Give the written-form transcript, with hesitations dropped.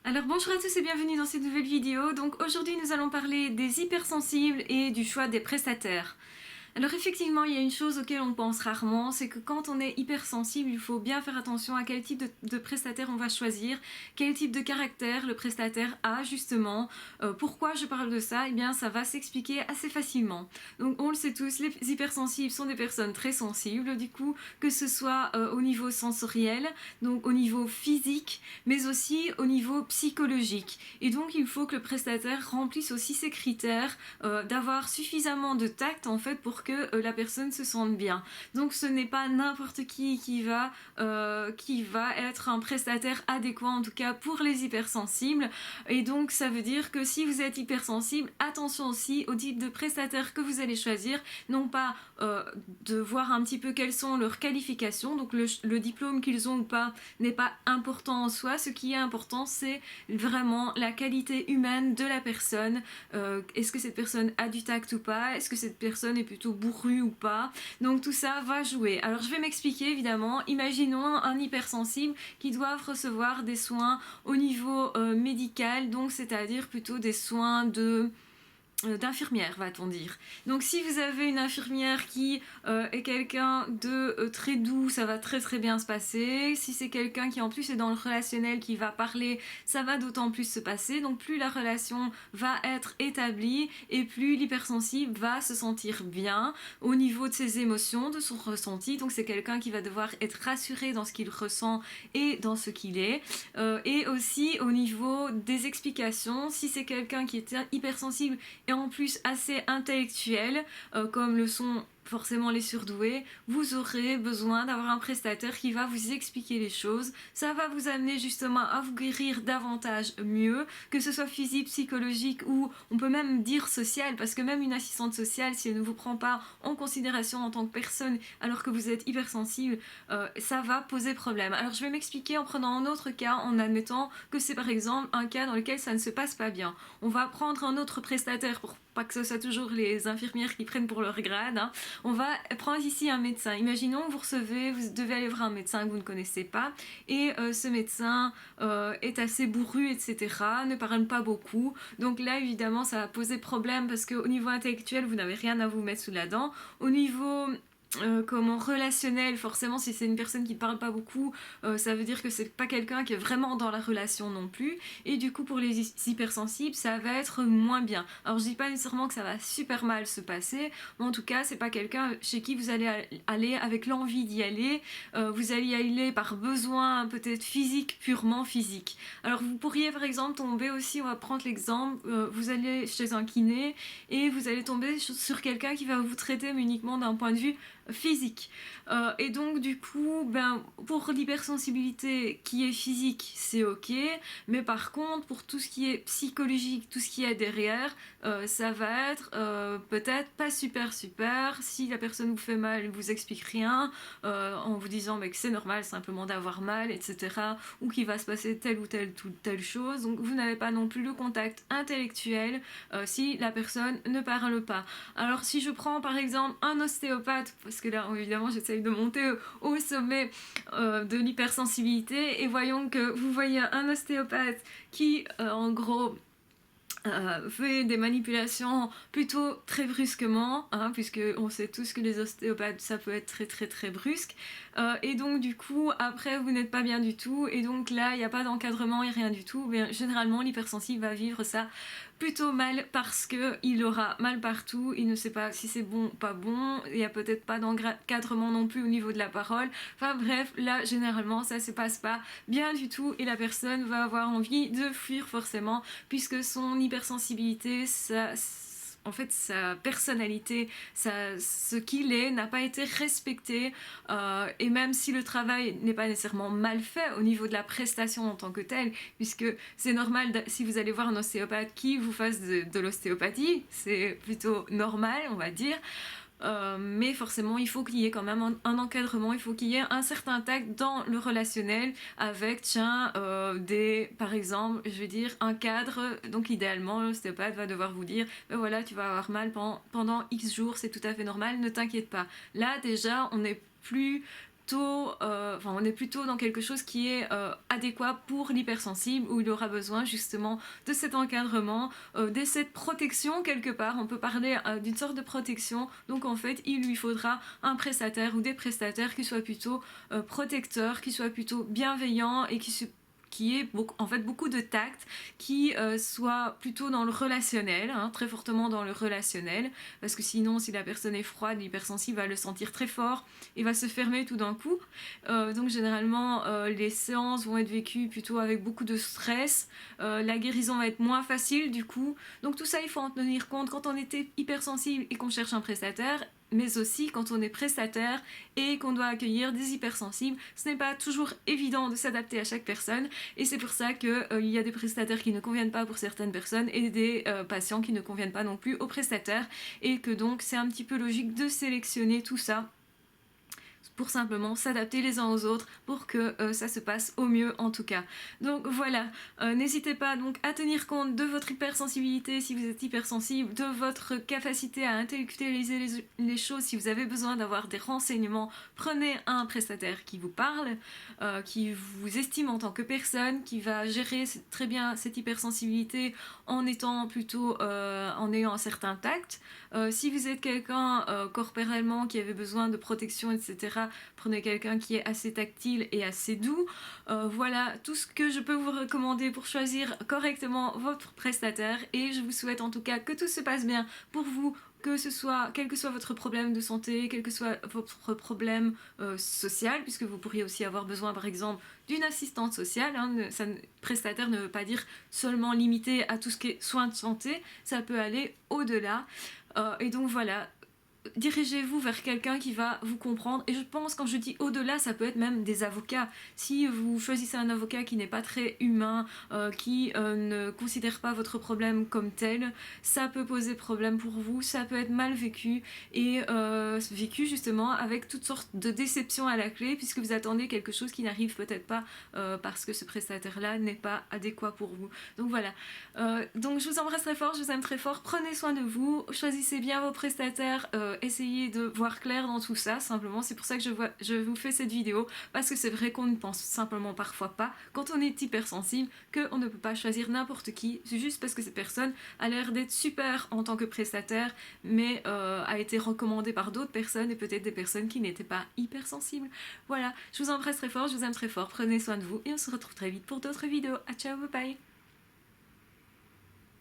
Alors bonjour à tous et bienvenue dans cette nouvelle vidéo. Donc aujourd'hui nous allons parler des hypersensibles et du choix des prestataires. Alors effectivement, il y a une chose auquel on pense rarement, c'est que quand on est hypersensible, il faut bien faire attention à quel type de prestataire on va choisir, quel type de caractère le prestataire a justement. Pourquoi je parle de ça? Eh bien ça va s'expliquer assez facilement. Donc on le sait tous, les hypersensibles sont des personnes très sensibles, du coup, que ce soit au niveau sensoriel, donc au niveau physique, mais aussi au niveau psychologique. Et donc il faut que le prestataire remplisse aussi ces critères, d'avoir suffisamment de tact en fait pour que la personne se sente bien. Donc ce n'est pas n'importe qui va être un prestataire adéquat, en tout cas pour les hypersensibles. Et donc ça veut dire que si vous êtes hypersensible, attention aussi au type de prestataire que vous allez choisir, non pas de voir un petit peu quelles sont leurs qualifications, donc le diplôme qu'ils ont ou pas n'est pas important en soi. Ce qui est important, c'est vraiment la qualité humaine de la personne. Est-ce que cette personne a du tact ou pas? Est-ce que cette personne est plutôt bourrue ou pas? Donc tout ça va jouer. Alors je vais m'expliquer évidemment. Imaginons un hypersensible qui doit recevoir des soins au niveau médical, donc c'est-à-dire plutôt des soins d'infirmière, va-t-on dire. Donc si vous avez une infirmière qui est quelqu'un de très doux, ça va très très bien se passer. Si c'est quelqu'un qui en plus est dans le relationnel, qui va parler, ça va d'autant plus se passer. Donc plus la relation va être établie et plus l'hypersensible va se sentir bien au niveau de ses émotions, de son ressenti. Donc c'est quelqu'un qui va devoir être rassuré dans ce qu'il ressent et dans ce qu'il est. Et aussi au niveau des explications, si c'est quelqu'un qui est hypersensible et en plus assez intellectuel, comme le sont forcément les surdoués, vous aurez besoin d'avoir un prestataire qui va vous expliquer les choses. Ça va vous amener justement à vous guérir davantage mieux, que ce soit physique, psychologique ou on peut même dire social, parce que même une assistante sociale, si elle ne vous prend pas en considération en tant que personne alors que vous êtes hypersensible, ça va poser problème. Alors je vais m'expliquer en prenant un autre cas, en admettant que c'est par exemple un cas dans lequel ça ne se passe pas bien. On va prendre un autre prestataire pour pas que ce soit toujours les infirmières qui prennent pour leur grade, hein. On va prendre ici un médecin. Imaginons que vous devez aller voir un médecin que vous ne connaissez pas et ce médecin est assez bourru, etc., ne parle pas beaucoup. Donc là, évidemment, ça va poser problème parce qu'au niveau intellectuel, vous n'avez rien à vous mettre sous la dent. Au niveau comment relationnel, forcément si c'est une personne qui ne parle pas beaucoup, ça veut dire que c'est pas quelqu'un qui est vraiment dans la relation non plus, et du coup pour les hypersensibles ça va être moins bien. Alors je dis pas nécessairement que ça va super mal se passer, mais en tout cas c'est pas quelqu'un chez qui vous allez aller avec l'envie d'y aller, vous allez y aller par besoin peut-être physique, purement physique. Alors vous pourriez par exemple tomber aussi, on va prendre l'exemple, vous allez chez un kiné et vous allez tomber sur quelqu'un qui va vous traiter mais uniquement d'un point de vue physique. Et donc du coup, pour l'hypersensibilité qui est physique, c'est ok, mais par contre pour tout ce qui est psychologique, tout ce qui est derrière, ça va être peut-être pas super. Si la personne vous fait mal, elle vous explique rien, en vous disant que c'est normal simplement d'avoir mal, etc., ou qu'il va se passer telle ou telle chose, donc vous n'avez pas non plus le contact intellectuel si la personne ne parle pas. Alors si je prends par exemple un ostéopathe, parce que là évidemment j'essaye de monter au sommet de l'hypersensibilité, et voyons que vous voyez un ostéopathe qui en gros fait des manipulations plutôt très brusquement, hein, puisque on sait tous que les ostéopathes ça peut être très très très brusque, et donc du coup après vous n'êtes pas bien du tout, et donc là il n'y a pas d'encadrement et rien du tout. Mais généralement l'hypersensible va vivre ça plutôt mal parce qu'il aura mal partout, il ne sait pas si c'est bon ou pas bon, il n'y a peut-être pas d'encadrement non plus au niveau de la parole. Enfin bref, là généralement ça se passe pas bien du tout et la personne va avoir envie de fuir forcément, puisque son hypersensibilité, en fait sa personnalité, ce qu'il est n'a pas été respecté, et même si le travail n'est pas nécessairement mal fait au niveau de la prestation en tant que telle, puisque c'est normal si vous allez voir un ostéopathe qui vous fasse de l'ostéopathie, c'est plutôt normal on va dire. Mais forcément il faut qu'il y ait quand même un encadrement, il faut qu'il y ait un certain tact dans le relationnel avec par exemple je vais dire un cadre. Donc idéalement l'ostéopathe va devoir vous dire voilà, tu vas avoir mal pendant X jours, c'est tout à fait normal, ne t'inquiète pas. Là déjà on n'est plus plutôt, on est plutôt dans quelque chose qui est adéquat pour l'hypersensible, où il aura besoin justement de cet encadrement, de cette protection quelque part. On peut parler d'une sorte de protection. Donc en fait, il lui faudra un prestataire ou des prestataires qui soient plutôt protecteurs, qui soient plutôt bienveillants et qui ait en fait beaucoup de tact, qui soit plutôt dans le relationnel, hein, très fortement dans le relationnel, parce que sinon si la personne est froide, l'hypersensible va le sentir très fort et va se fermer tout d'un coup. Donc généralement les séances vont être vécues plutôt avec beaucoup de stress, la guérison va être moins facile du coup. Donc tout ça il faut en tenir compte quand on était hypersensible et qu'on cherche un prestataire, mais aussi quand on est prestataire et qu'on doit accueillir des hypersensibles. Ce n'est pas toujours évident de s'adapter à chaque personne et c'est pour ça qu'il y a des prestataires qui ne conviennent pas pour certaines personnes et des patients qui ne conviennent pas non plus aux prestataires, et que donc c'est un petit peu logique de sélectionner tout ça pour simplement s'adapter les uns aux autres pour que ça se passe au mieux en tout cas. Donc voilà, n'hésitez pas donc à tenir compte de votre hypersensibilité si vous êtes hypersensible, de votre capacité à intellectualiser les choses. Si vous avez besoin d'avoir des renseignements, prenez un prestataire qui vous parle, qui vous estime en tant que personne, qui va gérer très bien cette hypersensibilité en étant plutôt en ayant un certain tact. Si vous êtes quelqu'un corporellement qui avait besoin de protection, etc., prenez quelqu'un qui est assez tactile et assez doux. Voilà tout ce que je peux vous recommander pour choisir correctement votre prestataire, et je vous souhaite en tout cas que tout se passe bien pour vous, que ce soit, quel que soit votre problème de santé, quel que soit votre problème social, puisque vous pourriez aussi avoir besoin par exemple d'une assistante sociale, hein. Prestataire ne veut pas dire seulement limité à tout ce qui est soins de santé, ça peut aller au-delà. Et donc voilà, dirigez-vous vers quelqu'un qui va vous comprendre. Et je pense, quand je dis au-delà, ça peut être même des avocats. Si vous choisissez un avocat qui n'est pas très humain, qui ne considère pas votre problème comme tel, ça peut poser problème pour vous, ça peut être mal vécu, et vécu justement avec toutes sortes de déceptions à la clé, puisque vous attendez quelque chose qui n'arrive peut-être pas parce que ce prestataire-là n'est pas adéquat pour vous. Donc voilà, donc je vous embrasse très fort, je vous aime très fort, prenez soin de vous, choisissez bien vos prestataires, essayez de voir clair dans tout ça, simplement. C'est pour ça que je vous fais cette vidéo, parce que c'est vrai qu'on ne pense simplement parfois pas, quand on est hypersensible, qu'on ne peut pas choisir n'importe qui, c'est juste parce que cette personne a l'air d'être super en tant que prestataire, mais a été recommandée par d'autres personnes, et peut-être des personnes qui n'étaient pas hypersensibles. Voilà, je vous embrasse très fort, je vous aime très fort, prenez soin de vous, et on se retrouve très vite pour d'autres vidéos. À ciao, bye bye.